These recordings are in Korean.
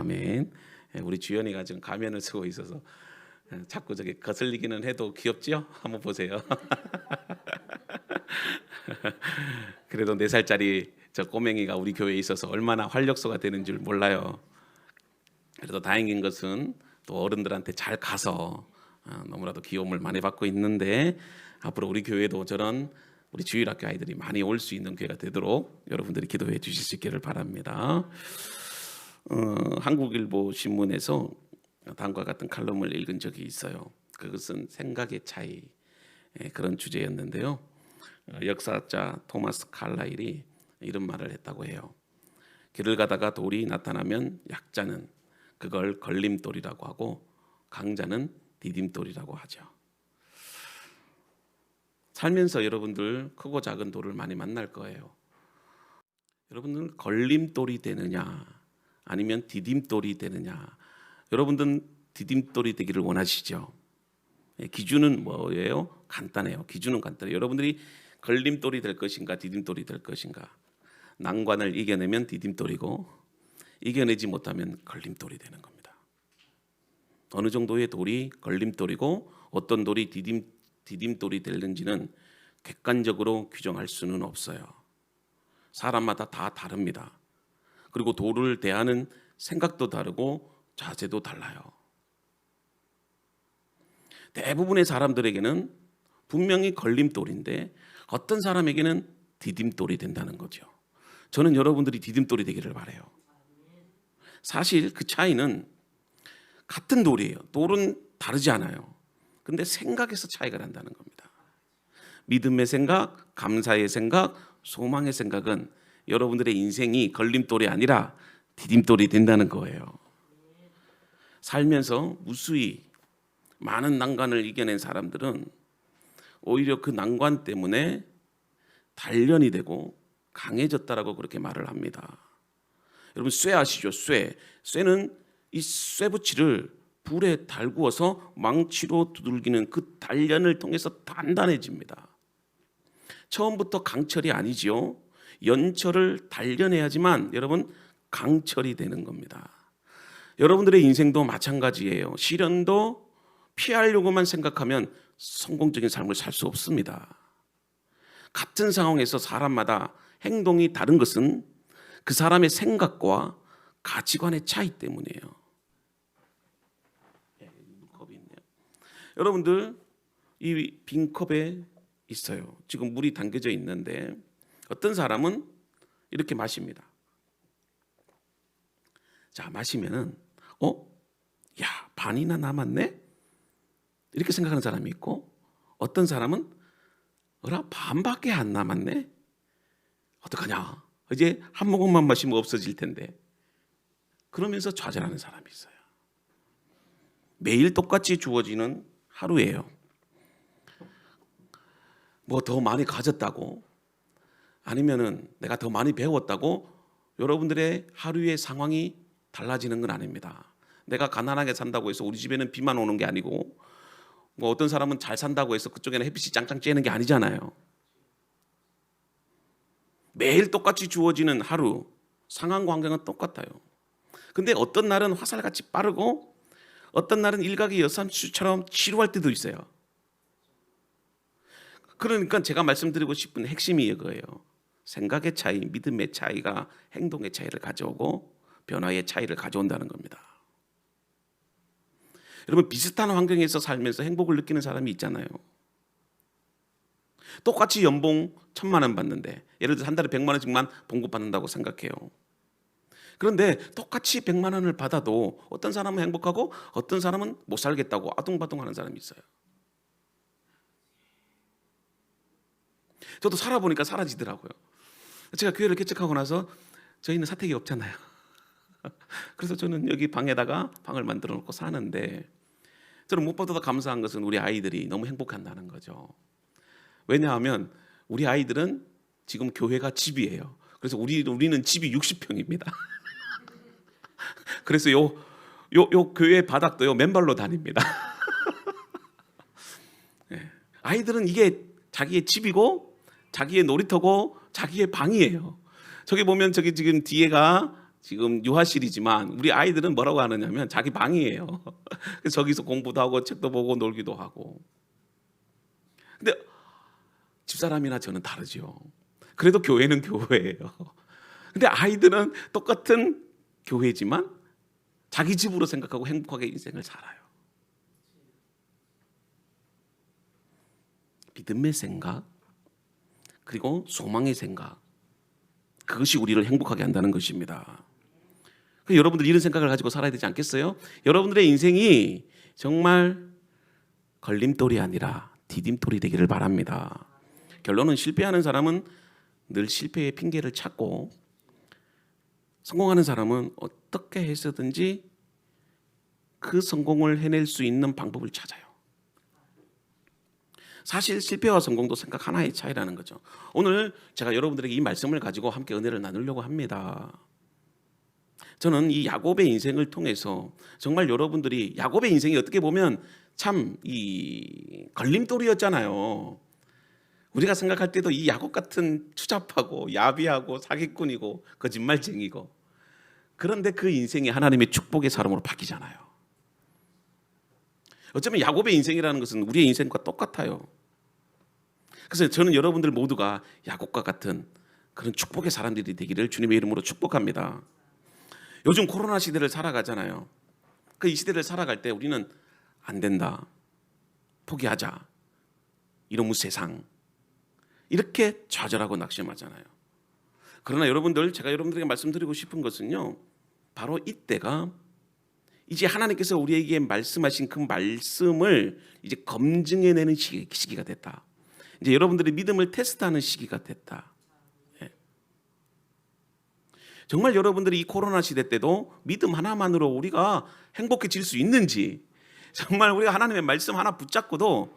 아멘. 우리 주연이가 지금 가면을 쓰고 있어서 자꾸 저게 거슬리기는 해도 귀엽지요? 한번 보세요. 그래도 4살짜리 저 꼬맹이가 우리 교회에 있어서 얼마나 활력소가 되는 줄 몰라요. 그래도 다행인 것은 또 어른들한테 잘 가서 너무나도 귀여움을 많이 받고 있는데, 앞으로 우리 교회도 저런 우리 주일학교 아이들이 많이 올 수 있는 교회가 되도록 여러분들이 기도해 주실 수 있기를 바랍니다. 한국일보 신문에서 다음과 같은 칼럼을 읽은 적이 있어요. 그것은 생각의 차이, 그런 주제였는데요. 역사자 토마스 칼라일이 이런 말을 했다고 해요. 길을 가다가 돌이 나타나면 약자는 그걸 걸림돌이라고 하고 강자는 디딤돌이라고 하죠. 살면서 여러분들 크고 작은 돌을 많이 만날 거예요. 여러분들은 걸림돌이 되느냐 아니면 디딤돌이 되느냐. 여러분들은 디딤돌이 되기를 원하시죠? 기준은 뭐예요? 간단해요. 기준은 간단해요. 여러분들이 걸림돌이 될 것인가 디딤돌이 될 것인가. 난관을 이겨내면 디딤돌이고 이겨내지 못하면 걸림돌이 되는 겁니다. 어느 정도의 돌이 걸림돌이고 어떤 돌이 디딤돌이 되는지는 객관적으로 규정할 수는 없어요. 사람마다 다 다릅니다. 그리고 돌을 대하는 생각도 다르고 자세도 달라요. 대부분의 사람들에게는 분명히 걸림돌인데 어떤 사람에게는 디딤돌이 된다는 거죠. 저는 여러분들이 디딤돌이 되기를 바라요. 사실 그 차이는 같은 돌이에요. 돌은 다르지 않아요. 근데 생각에서 차이가 난다는 겁니다. 믿음의 생각, 감사의 생각, 소망의 생각은 여러분들의 인생이 걸림돌이 아니라 디딤돌이 된다는 거예요. 살면서 무수히 많은 난관을 이겨낸 사람들은 오히려 그 난관 때문에 단련이 되고 강해졌다라고 그렇게 말을 합니다. 여러분 쇠 아시죠? 쇠는 이 쇠붙이를 불에 달구어서 망치로 두들기는 그 단련을 통해서 단단해집니다. 처음부터 강철이 아니지요. 연철을 단련해야지만 여러분 강철이 되는 겁니다. 여러분들의 인생도 마찬가지예요. 시련도 피하려고만 생각하면 성공적인 삶을 살 수 없습니다. 같은 상황에서 사람마다 행동이 다른 것은 그 사람의 생각과 가치관의 차이 때문이에요. 컵이 있네요. 여러분들 이 빈 컵에 있어요. 지금 물이 담겨져 있는데 어떤 사람은 이렇게 마십니다. 자, 마시면은 야, 반이나 남았네? 이렇게 생각하는 사람이 있고, 어떤 사람은 반밖에 안 남았네? 어떡하냐? 이제 한 모금만 마시면 없어질 텐데. 그러면서 좌절하는 사람이 있어요. 매일 똑같이 주어지는 하루예요. 뭐 더 많이 가졌다고, 아니면은 내가 더 많이 배웠다고 여러분들의 하루의 상황이 달라지는 건 아닙니다. 내가 가난하게 산다고 해서 우리 집에는 비만 오는 게 아니고, 뭐 어떤 사람은 잘 산다고 해서 그쪽에는 햇빛이 짱짱 쬐는 게 아니잖아요. 매일 똑같이 주어지는 하루, 상황과 환경은 똑같아요. 근데 어떤 날은 화살같이 빠르고 어떤 날은 일각의 여산수처럼 지루할 때도 있어요. 그러니까 제가 말씀드리고 싶은 핵심이 이거예요. 생각의 차이, 믿음의 차이가 행동의 차이를 가져오고 변화의 차이를 가져온다는 겁니다. 여러분 비슷한 환경에서 살면서 행복을 느끼는 사람이 있잖아요. 똑같이 연봉 1,000만 원 받는데, 예를 들어 한 달에 100만 원씩만 봉급받는다고 생각해요. 그런데 똑같이 100만 원을 받아도 어떤 사람은 행복하고 어떤 사람은 못 살겠다고 아둥바둥하는 사람이 있어요. 저도 살아보니까 사라지더라고요. 제가 교회를 개척하고 나서 저희는 사택이 없잖아요. 그래서 저는 여기 방에다가 방을 만들어 놓고 사는데, 저는 무엇보다 감사한 것은 우리 아이들이 너무 행복한다는 거죠. 왜냐하면 우리 아이들은 지금 교회가 집이에요. 그래서 우리는 집이 60평입니다. 그래서 요 교회 바닥도요 맨발로 다닙니다. 아이들은 이게 자기의 집이고 자기의 놀이터고 자기의 방이에요. 저기 보면 저기 지금 뒤에가 지금 유아실이지만 우리 아이들은 뭐라고 하느냐면 자기 방이에요. 그래서 저기서 공부도 하고 책도 보고 놀기도 하고. 근데 집사람이나 저는 다르죠. 그래도 교회는 교회예요. 근데 아이들은 똑같은 교회지만 자기 집으로 생각하고 행복하게 인생을 살아요. 믿음의 생각, 그리고 소망의 생각, 그것이 우리를 행복하게 한다는 것입니다. 여러분들 이런 생각을 가지고 살아야 되지 않겠어요? 여러분들의 인생이 정말 걸림돌이 아니라 디딤돌이 되기를 바랍니다. 결론은 실패하는 사람은 늘 실패의 핑계를 찾고, 성공하는 사람은 어떻게 해서든지 그 성공을 해낼 수 있는 방법을 찾아요. 사실 실패와 성공도 생각 하나의 차이라는 거죠. 오늘 제가 여러분들에게 이 말씀을 가지고 함께 은혜를 나누려고 합니다. 저는 이 야곱의 인생을 통해서 정말 여러분들이, 야곱의 인생이 어떻게 보면 참 이 걸림돌이었잖아요. 우리가 생각할 때도 이 야곱 같은 추잡하고 야비하고 사기꾼이고 거짓말쟁이고, 그런데 그 인생이 하나님의 축복의 사람으로 바뀌잖아요. 어쩌면 야곱의 인생이라는 것은 우리의 인생과 똑같아요. 그래서 저는 여러분들 모두가 야곱과 같은 그런 축복의 사람들이 되기를 주님의 이름으로 축복합니다. 요즘 코로나 시대를 살아가잖아요. 이 시대를 살아갈 때 우리는 안 된다, 포기하자, 이놈의 세상, 이렇게 좌절하고 낙심하잖아요. 그러나 여러분들, 제가 여러분들에게 말씀드리고 싶은 것은요, 바로 이때가 이제 하나님께서 우리에게 말씀하신 그 말씀을 이제 검증해내는 시기가 됐다. 이제 여러분들의 믿음을 테스트하는 시기가 됐다. 예. 정말 여러분들이 이 코로나 시대 때도 믿음 하나만으로 우리가 행복해질 수 있는지, 정말 우리가 하나님의 말씀 하나 붙잡고도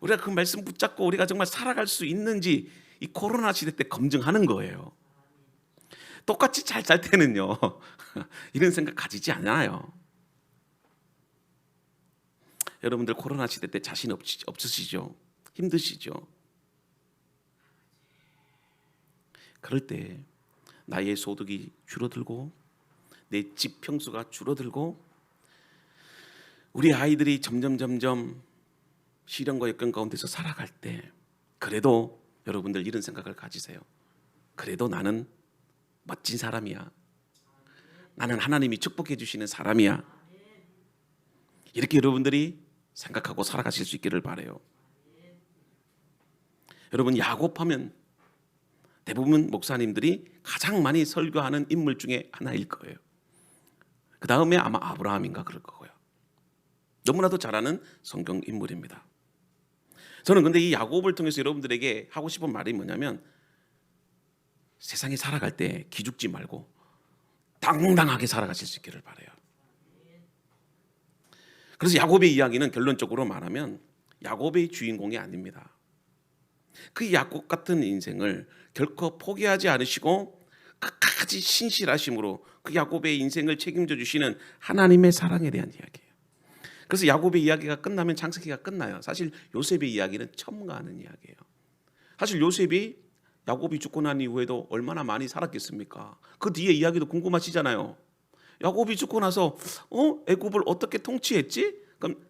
우리가 그 말씀 붙잡고 우리가 정말 살아갈 수 있는지 이 코로나 시대 때 검증하는 거예요. 똑같이 잘 살 때는요 이런 생각 가지지 않아요. 여러분들 코로나 시대 때 자신 없으시죠? 힘드시죠? 그럴 때 나의 소득이 줄어들고 내 집 평수가 줄어들고 우리 아이들이 점점 시련과 역경 가운데서 살아갈 때, 그래도 여러분들 이런 생각을 가지세요. 그래도 나는 멋진 사람이야. 나는 하나님이 축복해 주시는 사람이야. 이렇게 여러분들이 생각하고 살아가실 수 있기를 바라요. 여러분, 야곱하면 대부분 목사님들이 가장 많이 설교하는 인물 중에 하나일 거예요. 그 다음에 아마 아브라함인가 그럴 거고요. 너무나도 잘 아는 성경 인물입니다. 저는 근데 이 야곱을 통해서 여러분들에게 하고 싶은 말이 뭐냐면, 세상에 살아갈 때 기죽지 말고 당당하게 살아가실 수 있기를 바라요. 그래서 야곱의 이야기는 결론적으로 말하면 야곱의 주인공이 아닙니다. 그 야곱 같은 인생을 결코 포기하지 않으시고 끝까지 신실하심으로 그 야곱의 인생을 책임져 주시는 하나님의 사랑에 대한 이야기예요. 그래서 야곱의 이야기가 끝나면 창세기가 끝나요. 사실 요셉의 이야기는 첨가하는 이야기예요. 사실 요셉이 야곱이 죽고 난 이후에도 얼마나 많이 살았겠습니까? 그 뒤에 이야기도 궁금하시잖아요. 야곱이 죽고 나서 애굽을 어떻게 통치했지? 그럼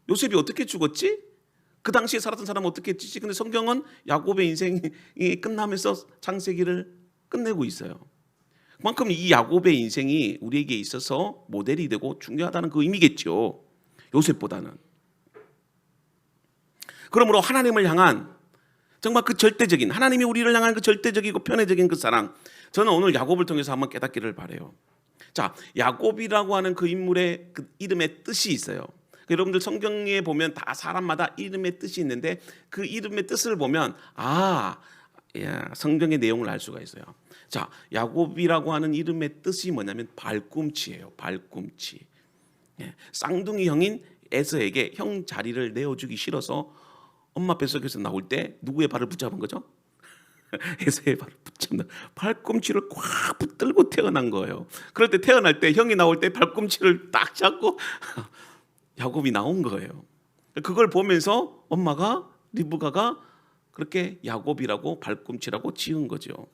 요셉이 어떻게 죽었지? 그 당시에 살았던 사람은 어떻게 했지? 근데 성경은 야곱의 인생이 끝나면서 창세기를 끝내고 있어요. 그만큼 이 야곱의 인생이 우리에게 있어서 모델이 되고 중요하다는 그 의미겠죠. 요셉보다는. 그러므로 하나님을 향한 정말 그 절대적인, 하나님이 우리를 향한 그 절대적이고 편애적인 그 사랑, 저는 오늘 야곱을 통해서 한번 깨닫기를 바라요. 자, 야곱이라고 하는 그 인물의 그 이름의 뜻이 있어요. 여러분들 성경에 보면 다 사람마다 이름의 뜻이 있는데 그 이름의 뜻을 보면 성경의 내용을 알 수가 있어요. 자, 야곱이라고 하는 이름의 뜻이 뭐냐면 발꿈치예요. 발꿈치. 쌍둥이 형인 에서에게 형 자리를 내어주기 싫어서 엄마 뱃속에서 나올 때 누구의 발을 붙잡은 거죠? 에서의 발을 붙잡는, 발꿈치를 꽉 붙들고 태어난 거예요. 그럴 때 태어날 때 형이 나올 때 발꿈치를 딱 잡고 야곱이 나온 거예요. 그걸 보면서 엄마가, 리브가가 그렇게 야곱이라고 발꿈치라고 지은 거죠.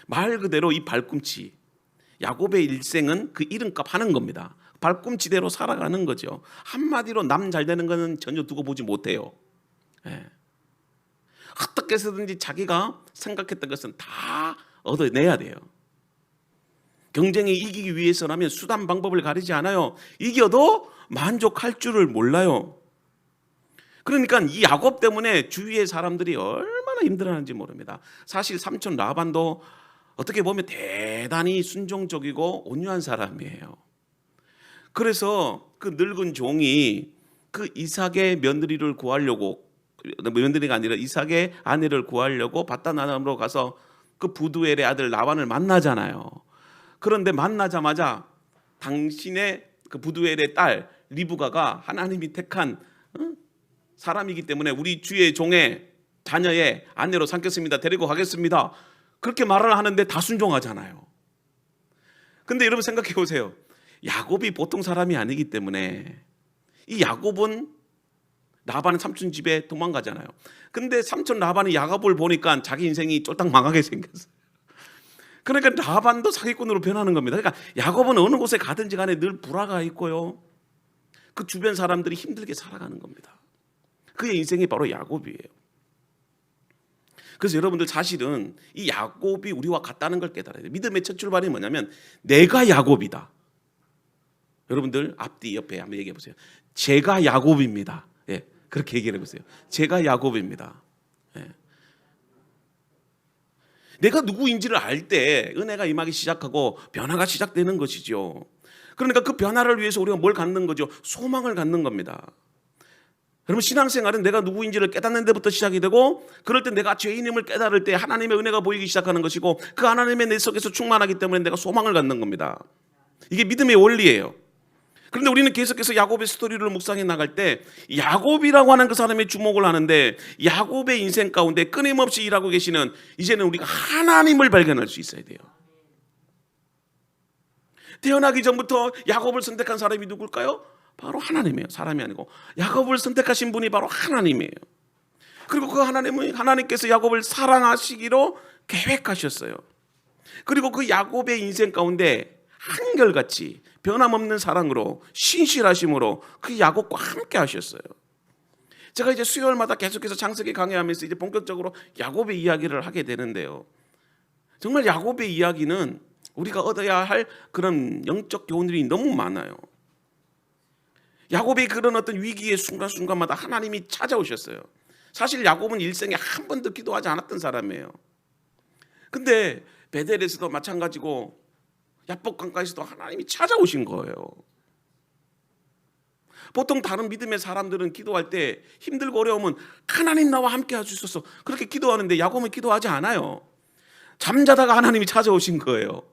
말 그대로 이 발꿈치, 야곱의 일생은 그 이름값 하는 겁니다. 발꿈치대로 살아가는 거죠. 한마디로 남 잘 되는 거는 전혀 두고 보지 못해요. 예. 어떻게 해서든지 자기가 생각했던 것은 다 얻어내야 돼요. 경쟁에 이기기 위해서라면 수단 방법을 가리지 않아요. 이겨도 만족할 줄을 몰라요. 그러니까 이 야곱 때문에 주위의 사람들이 얼마나 힘들어하는지 모릅니다. 사실 삼촌 라반도 어떻게 보면 대단히 순종적이고 온유한 사람이에요. 그래서 그 늙은 종이 그 이삭의 며느리를 구하려고, 며느리가 아니라 이삭의 아내를 구하려고 바단 아람으로 가서 그 부두엘의 아들 라반을 만나잖아요. 그런데 만나자마자 당신의 그 부두엘의 딸 리브가가 하나님이 택한 사람이기 때문에 우리 주의 종의 자녀의 아내로 삼겠습니다. 데리고 가겠습니다. 그렇게 말을 하는데 다 순종하잖아요. 근데 여러분 생각해 보세요. 야곱이 보통 사람이 아니기 때문에 이 야곱은 라반의 삼촌 집에 도망가잖아요. 근데 삼촌 라반이 야곱을 보니까 자기 인생이 쫄딱 망하게 생겼어요. 그러니까 라반도 사기꾼으로 변하는 겁니다. 그러니까 야곱은 어느 곳에 가든지 간에 늘 불화가 있고요. 그 주변 사람들이 힘들게 살아가는 겁니다. 그의 인생이 바로 야곱이에요. 그래서 여러분들 사실은 이 야곱이 우리와 같다는 걸 깨달아야 돼요. 믿음의 첫 출발이 뭐냐면 내가 야곱이다. 여러분들 앞뒤 옆에 한번 얘기해 보세요. 제가 야곱입니다. 예, 그렇게 얘기해 보세요. 제가 야곱입니다. 예. 내가 누구인지를 알 때 은혜가 임하기 시작하고 변화가 시작되는 것이죠. 그러니까 그 변화를 위해서 우리가 뭘 갖는 거죠? 소망을 갖는 겁니다. 여러분 신앙생활은 내가 누구인지를 깨닫는 데부터 시작이 되고, 그럴 때 내가 죄인임을 깨달을 때 하나님의 은혜가 보이기 시작하는 것이고, 그 하나님의 내 속에서 충만하기 때문에 내가 소망을 갖는 겁니다. 이게 믿음의 원리예요. 그런데 우리는 계속해서 야곱의 스토리를 묵상해 나갈 때 야곱이라고 하는 그 사람의 주목을 하는데, 야곱의 인생 가운데 끊임없이 일하고 계시는 이제는 우리가 하나님을 발견할 수 있어야 돼요. 태어나기 전부터 야곱을 선택한 사람이 누굴까요? 바로 하나님이에요. 사람이 아니고 야곱을 선택하신 분이 바로 하나님이에요. 그리고 그 하나님께서 야곱을 사랑하시기로 계획하셨어요. 그리고 그 야곱의 인생 가운데 한결같이 변함없는 사랑으로 신실하심으로 그 야곱과 함께 하셨어요. 제가 이제 수요일마다 계속해서 창세기 강해하면서 이제 본격적으로 야곱의 이야기를 하게 되는데요. 정말 야곱의 이야기는 우리가 얻어야 할 그런 영적 교훈들이 너무 많아요. 야곱이 그런 어떤 위기의 순간순간마다 하나님이 찾아오셨어요. 사실 야곱은 일생에 한 번도 기도하지 않았던 사람이에요. 근데 베델에서도 마찬가지고 야복강가에서도 하나님이 찾아오신 거예요. 보통 다른 믿음의 사람들은 기도할 때 힘들고 어려우면 하나님 나와 함께 해주소서 그렇게 기도하는데 야곱은 기도하지 않아요. 잠자다가 하나님이 찾아오신 거예요.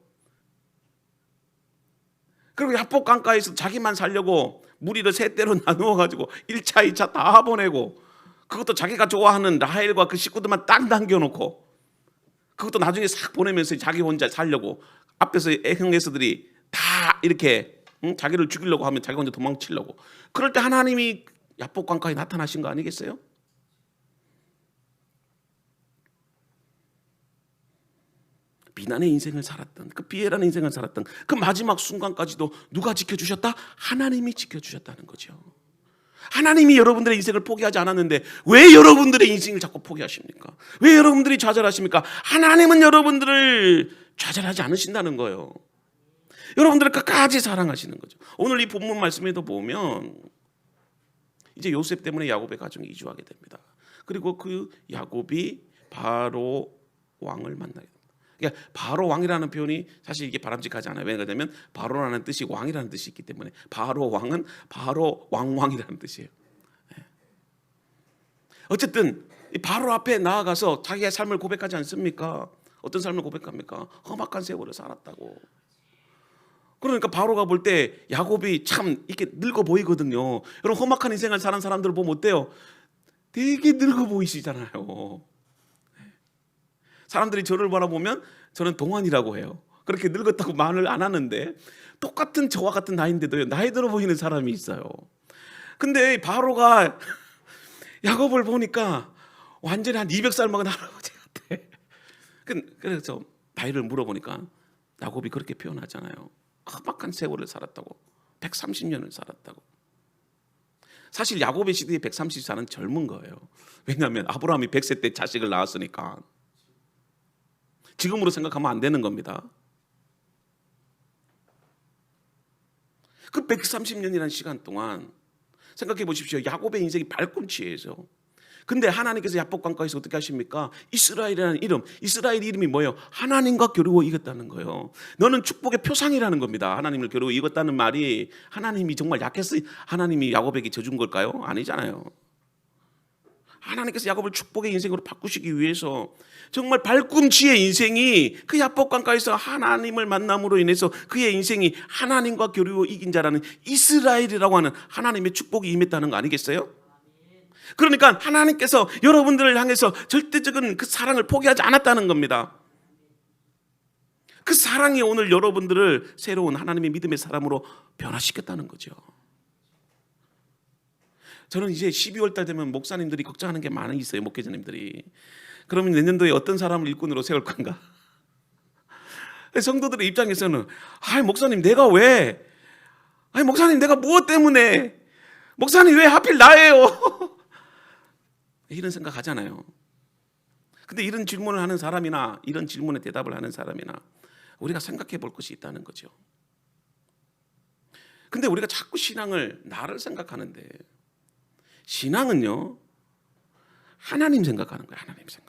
그리고 야복강가에서 자기만 살려고 무리를 세 대로 나누어 가지고 1차 2차 다 보내고, 그것도 자기가 좋아하는 라헬과 그 식구들만 딱 남겨놓고, 그것도 나중에 싹 보내면서 자기 혼자 살려고 앞에서 형제들이 다 이렇게 자기를 죽이려고 하면 자기 혼자 도망치려고. 그럴 때 하나님이 야복강가에 나타나신 거 아니겠어요? 비난의 인생을 살았던, 그 비애라는 인생을 살았던 그 마지막 순간까지도 누가 지켜주셨다? 하나님이 지켜주셨다는 거죠. 하나님이 여러분들의 인생을 포기하지 않았는데 왜 여러분들의 인생을 자꾸 포기하십니까? 왜 여러분들이 좌절하십니까? 하나님은 여러분들을 좌절하지 않으신다는 거예요. 여러분들을 끝까지 사랑하시는 거죠. 오늘 이 본문 말씀에도 보면 이제 요셉 때문에 야곱의 가정이 이주하게 됩니다. 그리고 그 야곱이 바로 왕을 만나게 됩니다. 그러니까 바로 왕이라는 표현이 사실 이게 바람직하지 않아요. 왜냐하면 바로라는 뜻이 왕이라는 뜻이 있기 때문에 바로 왕은 바로 왕이라는 뜻이에요. 어쨌든 바로 앞에 나아가서 자기의 삶을 고백하지 않습니까? 어떤 삶을 고백합니까? 험악한 세월을 살았다고. 그러니까 바로가 볼 때 야곱이 참 이렇게 늙어 보이거든요. 여러분 험악한 인생을 사는 사람들을 보면 어때요? 되게 늙어 보이시잖아요. 사람들이 저를 바라보면 저는 동안이라고 해요. 그렇게 늙었다고 말을 안 하는데 똑같은 저와 같은 나이인데도 나이 들어 보이는 사람이 있어요. 근데 바로가 야곱을 보니까 완전히 한 200살 먹은 할아버지 같아. 그래서 나이를 물어보니까 야곱이 그렇게 표현하잖아요. 험악한 세월을 살았다고. 130년을 살았다고. 사실 야곱의 시대에 134는 젊은 거예요. 왜냐하면 아브라함이 100세 때 자식을 낳았으니까. 지금으로 생각하면 안 되는 겁니다. 그 130년이라는 시간 동안 생각해 보십시오. 야곱의 인생이 발꿈치에서. 근데 하나님께서 야복 강가에서 어떻게 하십니까? 이스라엘이라는 이름, 이스라엘 이름이 뭐예요? 하나님과 겨루어 이겼다는 거예요. 너는 축복의 표상이라는 겁니다. 하나님을 겨루어 이겼다는 말이 하나님이 정말 약해서 하나님이 야곱에게 져준 걸까요? 아니잖아요. 하나님께서 야곱을 축복의 인생으로 바꾸시기 위해서 정말 발꿈치의 인생이 그 야복 강가에서 하나님을 만남으로 인해서 그의 인생이 하나님과 겨루어 이긴 자라는 이스라엘이라고 하는 하나님의 축복이 임했다는 거 아니겠어요? 그러니까 하나님께서 여러분들을 향해서 절대적인 그 사랑을 포기하지 않았다는 겁니다. 그 사랑이 오늘 여러분들을 새로운 하나님의 믿음의 사람으로 변화시켰다는 거죠. 저는 이제 12월 달 되면 목사님들이 걱정하는 게 많이 있어요. 목회자님들이. 그러면 내년도에 어떤 사람을 일꾼으로 세울 건가? 성도들의 입장에서는 목사님 내가 왜? 목사님 내가 무엇 때문에? 목사님 왜 하필 나예요? 이런 생각 하잖아요. 근데 이런 질문을 하는 사람이나 이런 질문에 대답을 하는 사람이나 우리가 생각해 볼 것이 있다는 거죠. 근데 우리가 자꾸 신앙을 나를 생각하는데 신앙은요 하나님 생각하는 거예요. 하나님 생각.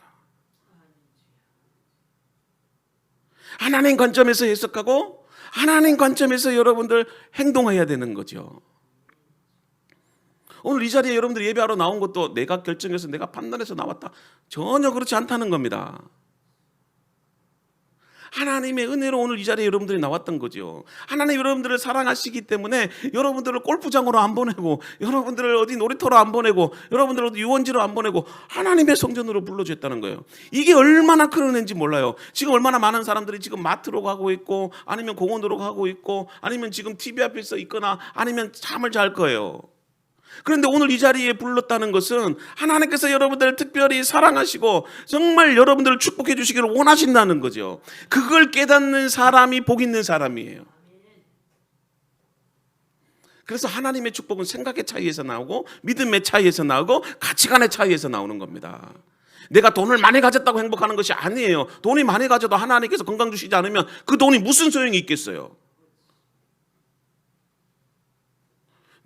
하나님 관점에서 해석하고 하나님 관점에서 여러분들 행동해야 되는 거죠. 오늘 이 자리에 여러분들 예배하러 나온 것도 내가 결정해서 내가 판단해서 나왔다. 전혀 그렇지 않다는 겁니다. 하나님의 은혜로 오늘 이 자리에 여러분들이 나왔던 거죠. 하나님 여러분들을 사랑하시기 때문에 여러분들을 골프장으로 안 보내고 여러분들을 어디 놀이터로 안 보내고 여러분들을 어디 유원지로 안 보내고 하나님의 성전으로 불러주셨다는 거예요. 이게 얼마나 큰 은혜인지 몰라요. 지금 얼마나 많은 사람들이 지금 마트로 가고 있고 아니면 공원으로 가고 있고 아니면 지금 TV 앞에서 있거나 아니면 잠을 잘 거예요. 그런데 오늘 이 자리에 불렀다는 것은 하나님께서 여러분들을 특별히 사랑하시고 정말 여러분들을 축복해 주시기를 원하신다는 거죠. 그걸 깨닫는 사람이 복 있는 사람이에요. 그래서 하나님의 축복은 생각의 차이에서 나오고 믿음의 차이에서 나오고 가치관의 차이에서 나오는 겁니다. 내가 돈을 많이 가졌다고 행복하는 것이 아니에요. 돈이 많이 가져도 하나님께서 건강 주시지 않으면 그 돈이 무슨 소용이 있겠어요.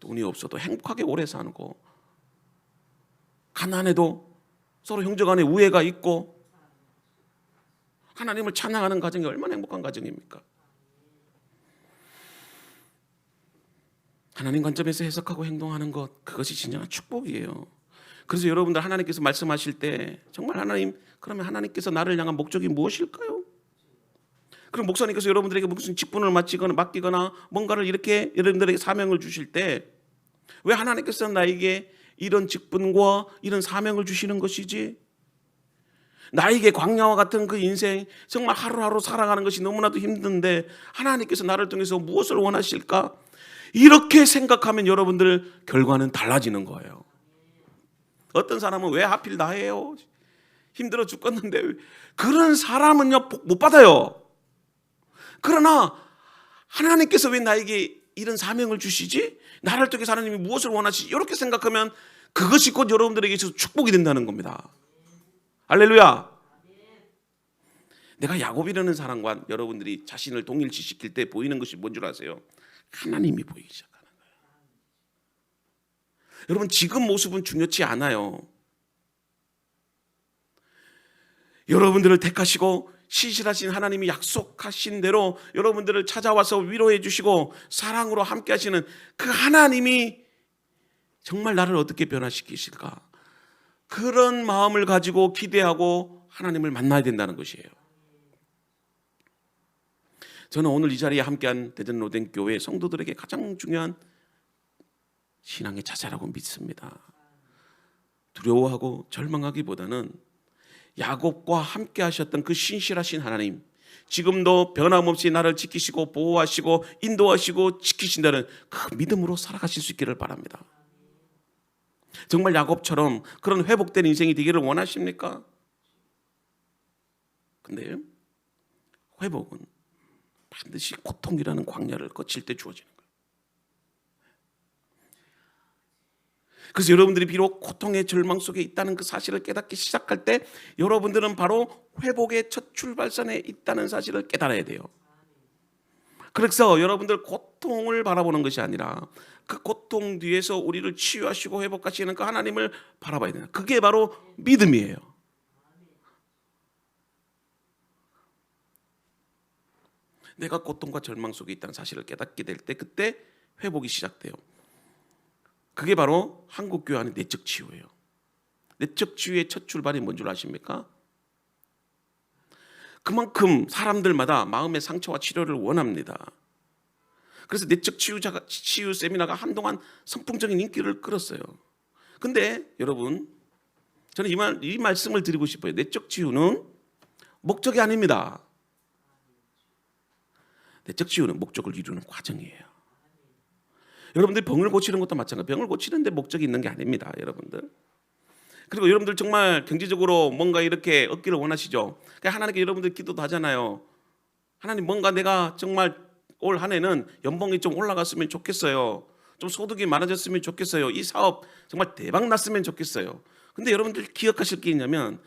돈이 없어도 행복하게 오래 사는 거, 가난해도 서로 형제 간에 우애가 있고 하나님을 찬양하는 가정이 얼마나 행복한 가정입니까? 하나님 관점에서 해석하고 행동하는 것, 그것이 진정한 축복이에요. 그래서 여러분들 하나님께서 말씀하실 때 정말 하나님, 그러면 하나님께서 나를 향한 목적이 무엇일까요? 그럼 목사님께서 여러분들에게 무슨 직분을 맡기거나 뭔가를 이렇게 여러분들에게 사명을 주실 때 왜 하나님께서 나에게 이런 직분과 이런 사명을 주시는 것이지? 나에게 광야와 같은 그 인생 정말 하루하루 살아가는 것이 너무나도 힘든데 하나님께서 나를 통해서 무엇을 원하실까? 이렇게 생각하면 여러분들 결과는 달라지는 거예요. 어떤 사람은 왜 하필 나예요? 힘들어 죽겠는데 그런 사람은요 복 못 받아요. 그러나 하나님께서 왜 나에게 이런 사명을 주시지? 나를 통해서 하나님이 무엇을 원하시지? 이렇게 생각하면 그것이 곧 여러분들에게 있어서 축복이 된다는 겁니다. 할렐루야. 내가 야곱이라는 사람과 여러분들이 자신을 동일시시킬 때 보이는 것이 뭔 줄 아세요? 하나님이 보이기 시작하는 거예요. 여러분 지금 모습은 중요치 않아요. 여러분들을 택하시고 신실하신 하나님이 약속하신 대로 여러분들을 찾아와서 위로해 주시고 사랑으로 함께 하시는 그 하나님이 정말 나를 어떻게 변화시키실까? 그런 마음을 가지고 기대하고 하나님을 만나야 된다는 것이에요. 저는 오늘 이 자리에 함께한 대전 로덴교회 성도들에게 가장 중요한 신앙의 자세라고 믿습니다. 두려워하고 절망하기보다는 야곱과 함께 하셨던 그 신실하신 하나님, 지금도 변함없이 나를 지키시고 보호하시고 인도하시고 지키신다는 그 믿음으로 살아가실 수 있기를 바랍니다. 정말 야곱처럼 그런 회복된 인생이 되기를 원하십니까? 근데 회복은 반드시 고통이라는 광야를 거칠 때 주어지는 거예요. 그래서 여러분들이 비록 고통의 절망 속에 있다는 그 사실을 깨닫기 시작할 때 여러분들은 바로 회복의 첫 출발선에 있다는 사실을 깨달아야 돼요. 그래서 여러분들 고통을 바라보는 것이 아니라 그 고통 뒤에서 우리를 치유하시고 회복하시는 그 하나님을 바라봐야 돼요. 그게 바로 믿음이에요. 내가 고통과 절망 속에 있다는 사실을 깨닫게 될 때 그때 회복이 시작돼요. 그게 바로 한국교회 안의 내적 치유예요. 내적 치유의 첫 출발이 뭔 줄 아십니까? 그만큼 사람들마다 마음의 상처와 치료를 원합니다. 그래서 내적 치유 세미나가 한동안 선풍적인 인기를 끌었어요. 근데 여러분, 저는 이 말씀을 드리고 싶어요. 내적 치유는 목적이 아닙니다. 내적 치유는 목적을 이루는 과정이에요. 여러분들이 병을 고치는 것도 마찬가지예요. 병을 고치는데 목적이 있는 게 아닙니다, 여러분들. 그리고 여러분들 정말 경제적으로 뭔가 이렇게 얻기를 원하시죠? 그러니까 하나님께 여러분들 기도도 하잖아요. 하나님, 뭔가 내가 정말 올 한 해는 연봉이 좀 올라갔으면 좋겠어요. 좀 소득이 많아졌으면 좋겠어요. 이 사업 정말 대박 났으면 좋겠어요. 근데 여러분들 기억하실 게 있냐면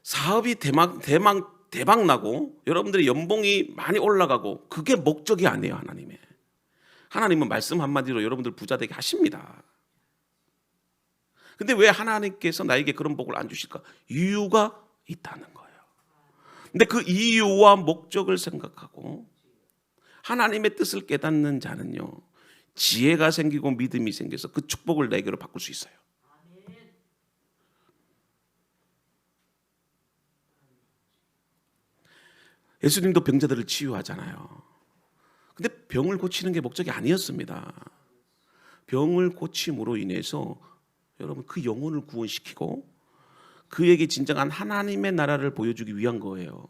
사업이 대박 나고 여러분들의 연봉이 많이 올라가고 그게 목적이 아니에요, 하나님의. 하나님은 말씀 한마디로 여러분들 부자 되게 하십니다. 근데 왜 하나님께서 나에게 그런 복을 안 주실까? 이유가 있다는 거예요. 근데 그 이유와 목적을 생각하고 하나님의 뜻을 깨닫는 자는요, 지혜가 생기고 믿음이 생겨서 그 축복을 내게로 바꿀 수 있어요. 예수님도 병자들을 치유하잖아요. 근데 병을 고치는 게 목적이 아니었습니다. 병을 고침으로 인해서 여러분 그 영혼을 구원시키고 그에게 진정한 하나님의 나라를 보여주기 위한 거예요.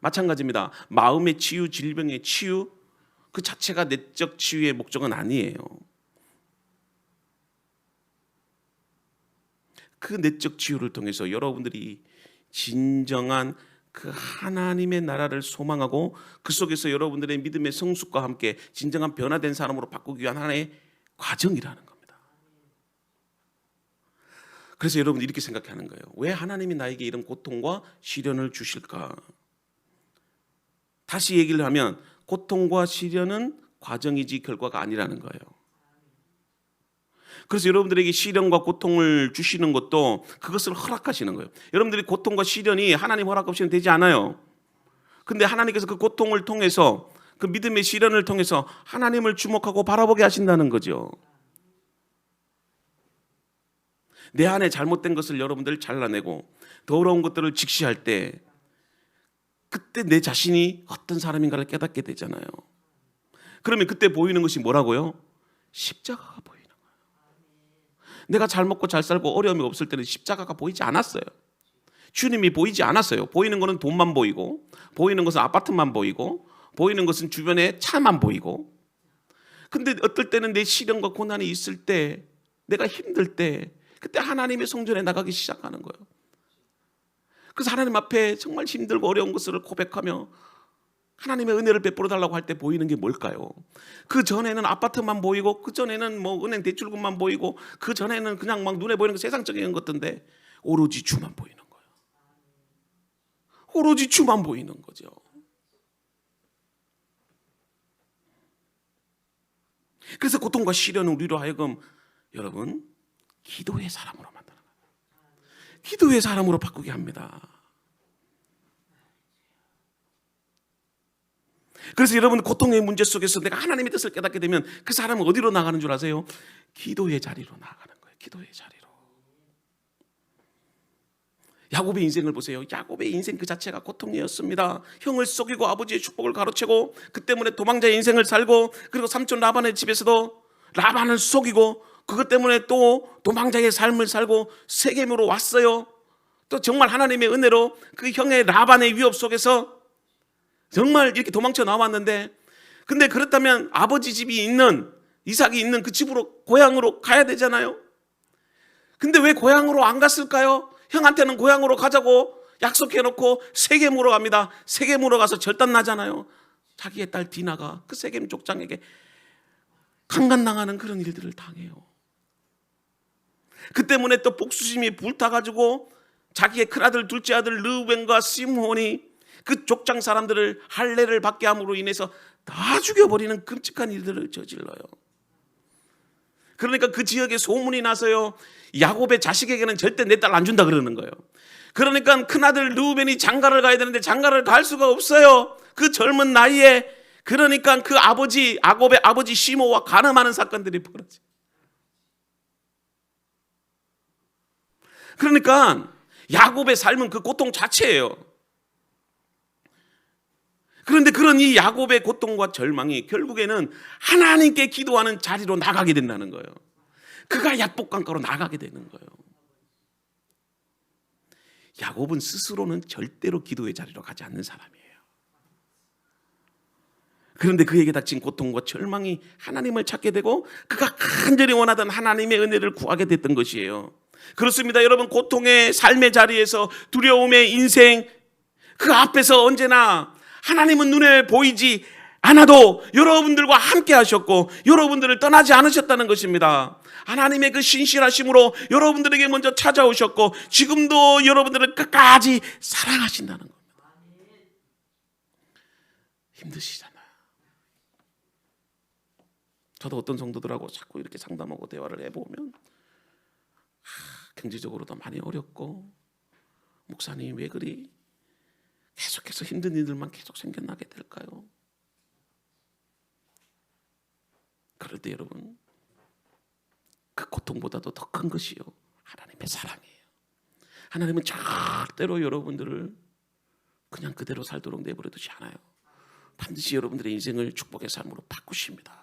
마찬가지입니다. 마음의 치유, 질병의 치유 그 자체가 내적 치유의 목적은 아니에요. 그 내적 치유를 통해서 여러분들이 진정한 그 하나님의 나라를 소망하고 그 속에서 여러분들의 믿음의 성숙과 함께 진정한 변화된 사람으로 바꾸기 위한 하나의 과정이라는 겁니다. 그래서 여러분 이렇게 생각하는 거예요. 왜 하나님이 나에게 이런 고통과 시련을 주실까? 다시 얘기를 하면 고통과 시련은 과정이지 결과가 아니라는 거예요. 그래서 여러분들에게 시련과 고통을 주시는 것도 그것을 허락하시는 거예요. 여러분들이 고통과 시련이 하나님 허락 없이는 되지 않아요. 근데 하나님께서 그 고통을 통해서 그 믿음의 시련을 통해서 하나님을 주목하고 바라보게 하신다는 거죠. 내 안에 잘못된 것을 여러분들 잘라내고 더러운 것들을 직시할 때 그때 내 자신이 어떤 사람인가를 깨닫게 되잖아요. 그러면 그때 보이는 것이 뭐라고요? 십자가가 보이는 거예요. 내가 잘 먹고 잘 살고 어려움이 없을 때는 십자가가 보이지 않았어요. 주님이 보이지 않았어요. 보이는 것은 돈만 보이고, 보이는 것은 아파트만 보이고, 보이는 것은 주변에 차만 보이고. 근데 어떨 때는 내 시련과 고난이 있을 때, 내가 힘들 때 그때 하나님의 성전에 나가기 시작하는 거예요. 그래서 하나님 앞에 정말 힘들고 어려운 것을 고백하며 하나님의 은혜를 베풀어 달라고 할 때 보이는 게 뭘까요? 그 전에는 아파트만 보이고, 그 전에는 뭐 은행 대출금만 보이고, 그 전에는 그냥 막 눈에 보이는 거 세상적인 것던데 오로지 주만 보이는 거예요. 오로지 주만 보이는 거죠. 그래서 고통과 시련은 우리로 하여금 여러분 기도의 사람으로 만드는 거예요. 기도의 사람으로 바꾸게 합니다. 그래서 여러분 고통의 문제 속에서 내가 하나님의 뜻을 깨닫게 되면 그 사람은 어디로 나가는 줄 아세요? 기도의 자리로 나가는 거예요. 기도의 자리로. 야곱의 인생을 보세요. 야곱의 인생 그 자체가 고통이었습니다. 형을 속이고 아버지의 축복을 가로채고 그 때문에 도망자의 인생을 살고, 그리고 삼촌 라반의 집에서도 라반을 속이고 그것 때문에 또 도망자의 삶을 살고 세겜으로 왔어요. 또 정말 하나님의 은혜로 그 형의 라반의 위협 속에서 정말 이렇게 도망쳐 나왔는데, 근데 그렇다면 아버지 집이 있는, 이삭이 있는 그 집으로, 고향으로 가야 되잖아요. 근데 왜 고향으로 안 갔을까요? 형한테는 고향으로 가자고 약속해놓고 세겜으로 갑니다. 세겜으로 가서 절단 나잖아요. 자기의 딸 디나가 그 세겜 족장에게 강간당하는 그런 일들을 당해요. 그 때문에 또 복수심이 불타가지고 자기의 큰아들 둘째 아들 르우벤과 시므온이 그 족장 사람들을 할례를 받게 함으로 인해서 다 죽여버리는 끔찍한 일들을 저질러요. 그러니까 그 지역에 소문이 나서요, 야곱의 자식에게는 절대 내 딸 안 준다 그러는 거예요. 그러니까 큰아들 르우벤이 장가를 가야 되는데 장가를 갈 수가 없어요. 그 젊은 나이에. 그러니까 그 아버지, 야곱의 아버지 시므와 간음하는 사건들이 벌어져요. 그러니까 야곱의 삶은 그 고통 자체예요. 그런데 그런 이 야곱의 고통과 절망이 결국에는 하나님께 기도하는 자리로 나가게 된다는 거예요. 그가 야복강가로 나가게 되는 거예요. 야곱은 스스로는 절대로 기도의 자리로 가지 않는 사람이에요. 그런데 그에게 닥친 고통과 절망이 하나님을 찾게 되고 그가 간절히 원하던 하나님의 은혜를 구하게 됐던 것이에요. 그렇습니다. 여러분, 고통의 삶의 자리에서 두려움의 인생 그 앞에서 언제나 하나님은 눈에 보이지 않아도 여러분들과 함께 하셨고 여러분들을 떠나지 않으셨다는 것입니다. 하나님의 그 신실하심으로 여러분들에게 먼저 찾아오셨고 지금도 여러분들을 끝까지 사랑하신다는 겁니다. 힘드시잖아요. 저도 어떤 성도들하고 자꾸 이렇게 상담하고 대화를 해보면 경제적으로도 많이 어렵고, 목사님 왜 그리 계속해서 힘든 일들만 계속 생겨나게 될까요? 그럴 때 여러분, 그 고통보다도 더 큰 것이요, 하나님의 사랑이에요. 하나님은 절대로 여러분들을 그냥 그대로 살도록 내버려 두지 않아요. 반드시 여러분들의 인생을 축복의 삶으로 바꾸십니다.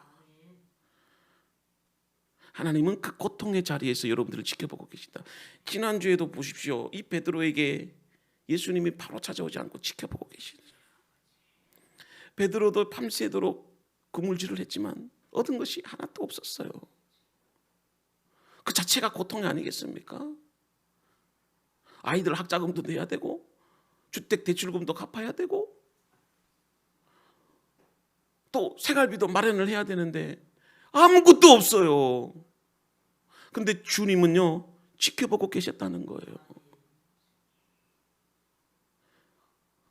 하나님은 그 고통의 자리에서 여러분들을 지켜보고 계신다. 지난주에도 보십시오. 이 베드로에게 예수님이 바로 찾아오지 않고 지켜보고 계시죠. 베드로도 밤새도록 그물질을 했지만 얻은 것이 하나도 없었어요. 그 자체가 고통이 아니겠습니까? 아이들 학자금도 내야 되고 주택 대출금도 갚아야 되고 또 생활비도 마련을 해야 되는데 아무것도 없어요. 근데 주님은요, 지켜보고 계셨다는 거예요.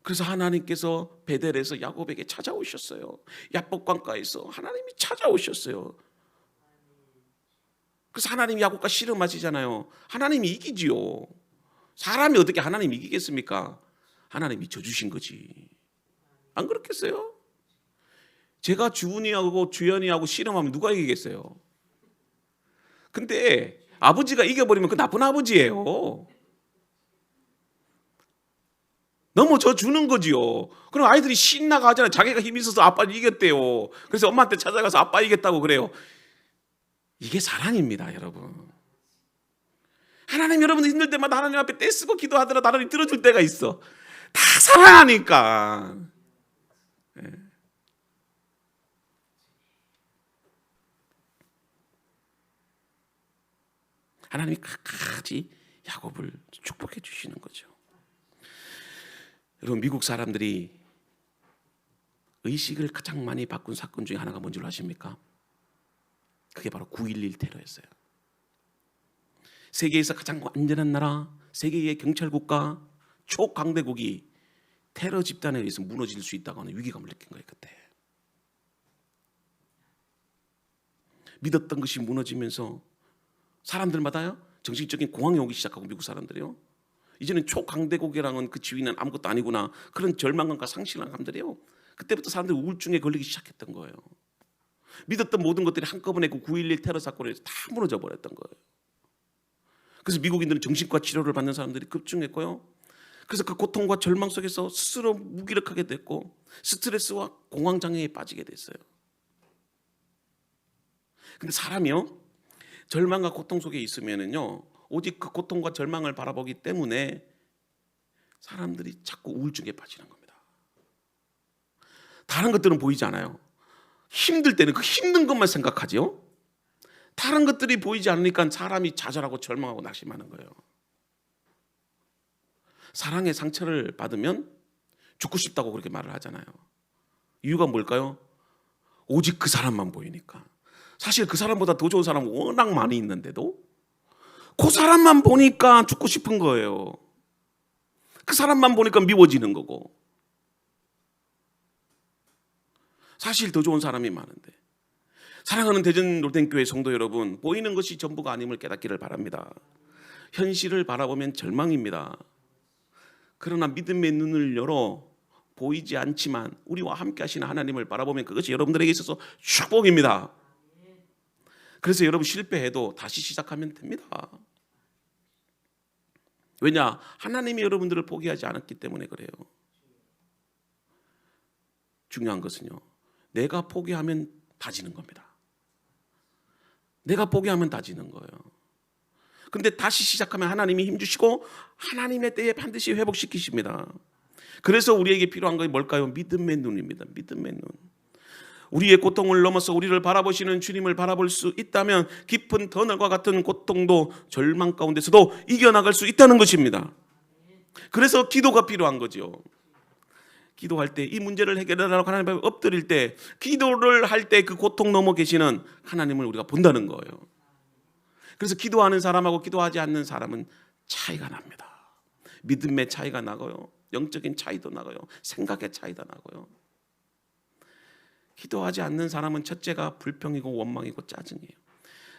그래서 하나님께서 베델에서 야곱에게 찾아오셨어요. 야복강가에서 하나님이 찾아오셨어요. 그래서 하나님이 야곱과 씨름하시잖아요. 하나님이 이기지요. 사람이 어떻게 하나님 이기겠습니까? 하나님이 져주신 거지. 안 그렇겠어요? 제가 주은이하고 주연이하고 씨름하면 누가 이기겠어요? 근데 아버지가 이겨버리면 그 나쁜 아버지예요. 넘어져 주는 거지요. 그럼 아이들이 신나가 하잖아요. 자기가 힘이 있어서 아빠를 이겼대요. 그래서 엄마한테 찾아가서 아빠 이겼다고 그래요. 이게 사랑입니다, 여러분. 하나님, 여러분들 힘들 때마다 하나님 앞에 떼쓰고 기도하더라도 하나님 들어줄 때가 있어. 다 사랑하니까. 네. 하나님이 끝까지 야곱을 축복해 주시는 거죠. 여러분, 미국 사람들이 의식을 가장 많이 바꾼 사건 중에 하나가 뭔지 아십니까? 그게 바로 9.11 테러였어요. 세계에서 가장 안전한 나라, 세계의 경찰국가, 초강대국이 테러 집단에 의해서 무너질 수 있다고 하는 위기감을 느낀 거예요. 그때 믿었던 것이 무너지면서 사람들마다요, 정신적인 공황이 오기 시작하고, 미국 사람들이요, 이제는 초강대국이라는 그 지위는 아무것도 아니구나, 그런 절망감과 상실감들이요, 그때부터 사람들이 우울증에 걸리기 시작했던 거예요. 믿었던 모든 것들이 한꺼번에 그 9.11 테러 사건에서 다 무너져 버렸던 거예요. 그래서 미국인들은 정신과 치료를 받는 사람들이 급증했고요, 그래서 그 고통과 절망 속에서 스스로 무기력하게 됐고 스트레스와 공황장애에 빠지게 됐어요. 근데 사람이요, 절망과 고통 속에 있으면은요, 오직 그 고통과 절망을 바라보기 때문에 사람들이 자꾸 우울증에 빠지는 겁니다. 다른 것들은 보이지 않아요. 힘들 때는 그 힘든 것만 생각하죠. 다른 것들이 보이지 않으니까 사람이 좌절하고 절망하고 낙심하는 거예요. 사랑의 상처를 받으면 죽고 싶다고 그렇게 말을 하잖아요. 이유가 뭘까요? 오직 그 사람만 보이니까. 사실 그 사람보다 더 좋은 사람 워낙 많이 있는데도 그 사람만 보니까 죽고 싶은 거예요. 그 사람만 보니까 미워지는 거고. 사실 더 좋은 사람이 많은데. 사랑하는 대전 롤텐교회 성도 여러분, 보이는 것이 전부가 아님을 깨닫기를 바랍니다. 현실을 바라보면 절망입니다. 그러나 믿음의 눈을 열어 보이지 않지만 우리와 함께 하시는 하나님을 바라보면 그것이 여러분들에게 있어서 축복입니다. 그래서 여러분 실패해도 다시 시작하면 됩니다. 왜냐? 하나님이 여러분들을 포기하지 않았기 때문에 그래요. 중요한 것은요, 내가 포기하면 다 지는 겁니다. 내가 포기하면 다 지는 거예요. 근데 다시 시작하면 하나님이 힘주시고 하나님의 때에 반드시 회복시키십니다. 그래서 우리에게 필요한 것이 뭘까요? 믿음의 눈입니다. 믿음의 눈. 우리의 고통을 넘어서 우리를 바라보시는 주님을 바라볼 수 있다면 깊은 터널과 같은 고통도 절망 가운데서도 이겨나갈 수 있다는 것입니다. 그래서 기도가 필요한 거죠. 기도할 때 이 문제를 해결하라고 하나님 앞에 엎드릴 때, 기도를 할 때 그 고통 넘어 계시는 하나님을 우리가 본다는 거예요. 그래서 기도하는 사람하고 기도하지 않는 사람은 차이가 납니다. 믿음의 차이가 나고요, 영적인 차이도 나고요, 생각의 차이도 나고요. 기도하지 않는 사람은 첫째가 불평이고 원망이고 짜증이에요.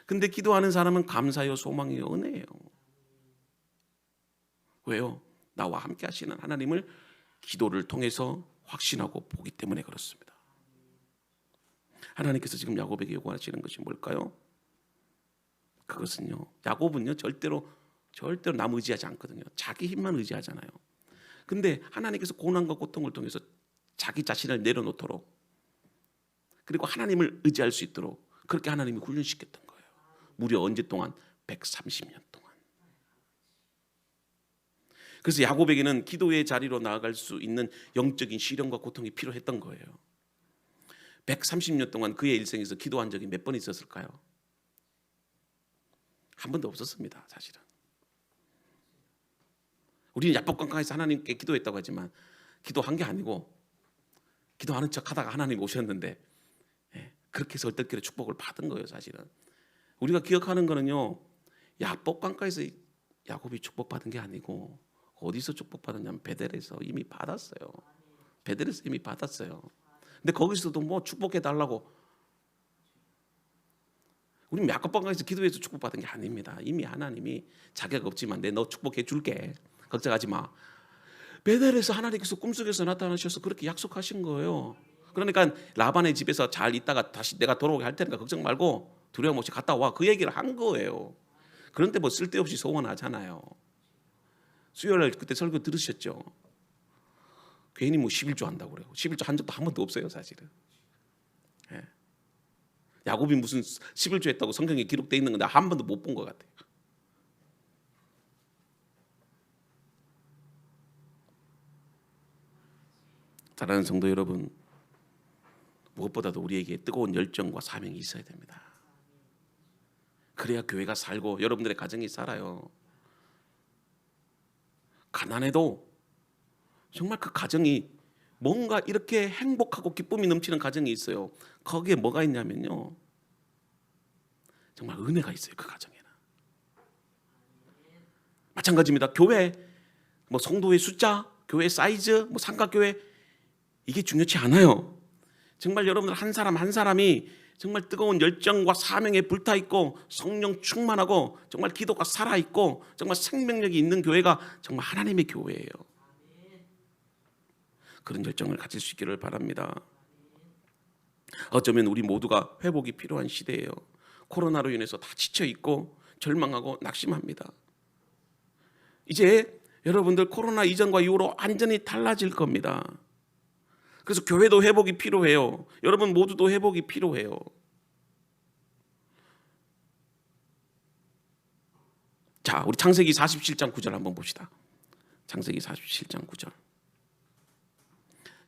근데 기도하는 사람은 감사요, 소망이요, 은혜예요. 왜요? 나와 함께 하시는 하나님을 기도를 통해서 확신하고 보기 때문에 그렇습니다. 하나님께서 지금 야곱에게 요구하시는 것이 뭘까요? 그것은요, 야곱은요 절대로 남 의지하지 않거든요. 자기 힘만 의지하잖아요. 근데 하나님께서 고난과 고통을 통해서 자기 자신을 내려놓도록, 그리고 하나님을 의지할 수 있도록 그렇게 하나님이 훈련시켰던 거예요. 무려 언제 동안? 130년 동안. 그래서 야곱에게는 기도의 자리로 나아갈 수 있는 영적인 시련과 고통이 필요했던 거예요. 130년 동안 그의 일생에서 기도한 적이 몇 번 있었을까요? 한 번도 없었습니다. 사실은. 우리는 야복강강에서 하나님께 기도했다고 하지만 기도한 게 아니고 기도하는 척 하다가 하나님 오셨는데, 그렇게 해서 얼떨결에 축복을 받은 거예요. 사실은 우리가 기억하는 거는요, 야복강가에서 야곱이 축복받은 게 아니고 어디서 축복받았냐면 베델에서 이미 받았어요. 베델에서 이미 받았어요. 근데 거기서도 뭐 축복해달라고, 우리는 야곱강가에서 기도해서 축복받은 게 아닙니다. 이미 하나님이 자격 없지만 내 너 축복해 줄게, 걱정하지 마. 베델에서 하나님께서 꿈속에서 나타나셔서 그렇게 약속하신 거예요. 그러니까 라반의 집에서 잘 있다가 다시 내가 돌아오게 할 테니까 걱정 말고 두려움 없이 갔다 와, 그 얘기를 한 거예요. 그런데 뭐 쓸데없이 소원하잖아요. 수요일 그때 설교 들으셨죠? 괜히 뭐 11조 한다고 그래요. 11조 한 적도 한 번도 없어요, 사실은. 야곱이 무슨 11조 했다고 성경에 기록되어 있는 건데 한 번도 못 본 것 같아요. 사랑하는 성도 여러분, 무엇보다도 우리에게 뜨거운 열정과 사명이 있어야 됩니다. 그래야 교회가 살고 여러분들의 가정이 살아요. 가난해도 정말 그 가정이 뭔가 이렇게 행복하고 기쁨이 넘치는 가정이 있어요. 거기에 뭐가 있냐면요, 정말 은혜가 있어요. 그 가정에는. 마찬가지입니다. 교회, 뭐 성도의 숫자, 교회 사이즈, 뭐 상가교회, 이게 중요치 않아요. 정말 여러분들 한 사람 한 사람이 정말 뜨거운 열정과 사명에 불타 있고 성령 충만하고 정말 기도가 살아 있고 정말 생명력이 있는 교회가 정말 하나님의 교회예요. 그런 열정을 가질 수 있기를 바랍니다. 어쩌면 우리 모두가 회복이 필요한 시대예요. 코로나로 인해서 다 지쳐 있고 절망하고 낙심합니다. 이제 여러분들 코로나 이전과 이후로 완전히 달라질 겁니다. 그래서 교회도 회복이 필요해요. 여러분 모두도 회복이 필요해요. 자, 우리 창세기 47장 9절 한번 봅시다. 창세기 47장 9절.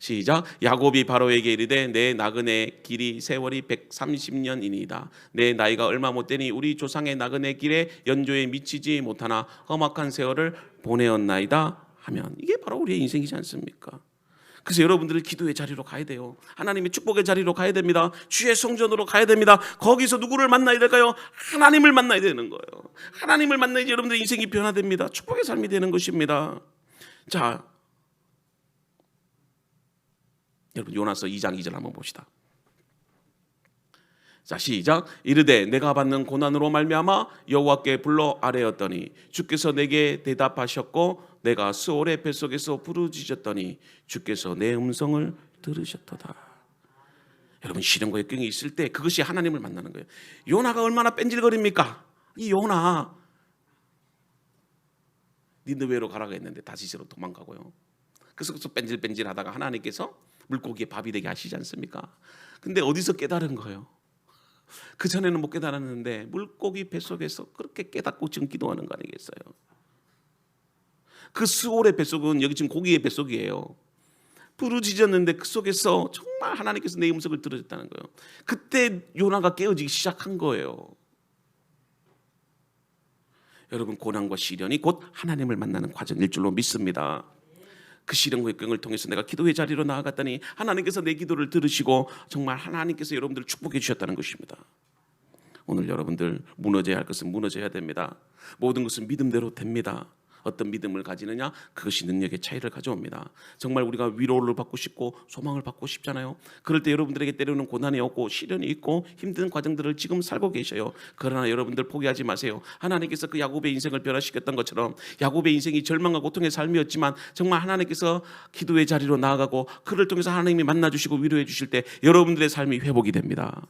시작. 야곱이 바로에게 이르되 내 나그네 길이 세월이 130년이니이다. 내 나이가 얼마 못되니 우리 조상의 나그네 길에 연조에 미치지 못하나 험악한 세월을 보내었나이다 하면 이게 바로 우리의 인생이지 않습니까? 그래서 여러분들이 기도의 자리로 가야 돼요. 하나님의 축복의 자리로 가야 됩니다. 주의 성전으로 가야 됩니다. 거기서 누구를 만나야 될까요? 하나님을 만나야 되는 거예요. 하나님을 만나야지 여러분들의 인생이 변화됩니다. 축복의 삶이 되는 것입니다. 자, 여러분 요나서 2장 2절 한번 봅시다. 자, 시작. 이르되 내가 받는 고난으로 말미암아 여호와께 불러 아뢰었더니 주께서 내게 대답하셨고 내가 스올의 뱃속에서 부르짖었더니 주께서 내 음성을 들으셨도다. 여러분 시련과 역경이 있을 때 그것이 하나님을 만나는 거예요. 요나가 얼마나 뺀질거립니까? 이 요나 니느웨로 가라고 했는데 다시스로 도망가고요. 그래서 뺀질뺀질하다가 하나님께서 물고기에 밥이 되게 하시지 않습니까? 근데 어디서 깨달은 거예요? 그 전에는 못 깨달았는데 물고기 뱃속에서 그렇게 깨닫고 지금 기도하는 거 아니겠어요? 그 스올의 뱃속은 여기 지금 고기의 뱃속이에요. 부르짖었는데 그 속에서 정말 하나님께서 내 음성을 들으셨다는 거예요. 그때 요나가 깨어지기 시작한 거예요. 여러분 고난과 시련이 곧 하나님을 만나는 과정일 줄로 믿습니다. 그 시련과 역경을 통해서 내가 기도의 자리로 나아갔더니 하나님께서 내 기도를 들으시고 정말 하나님께서 여러분들을 축복해 주셨다는 것입니다. 오늘 여러분들 무너져야 할 것은 무너져야 됩니다. 모든 것은 믿음대로 됩니다. 어떤 믿음을 가지느냐 그것이 능력의 차이를 가져옵니다. 정말 우리가 위로를 받고 싶고 소망을 받고 싶잖아요. 그럴 때 여러분들에게 때로는 고난이 오고 시련이 있고 힘든 과정들을 지금 살고 계셔요. 그러나 여러분들 포기하지 마세요. 하나님께서 그 야곱의 인생을 변화시켰던 것처럼 야곱의 인생이 절망과 고통의 삶이었지만 정말 하나님께서 기도의 자리로 나아가고 그를 통해서 하나님이 만나주시고 위로해 주실 때 여러분들의 삶이 회복이 됩니다.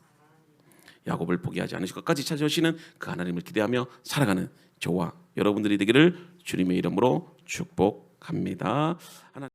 야곱을 포기하지 않으시고 끝까지 찾아오시는 그 하나님을 기대하며 살아가는 저와 여러분들이 되기를 주님의 이름으로 축복합니다.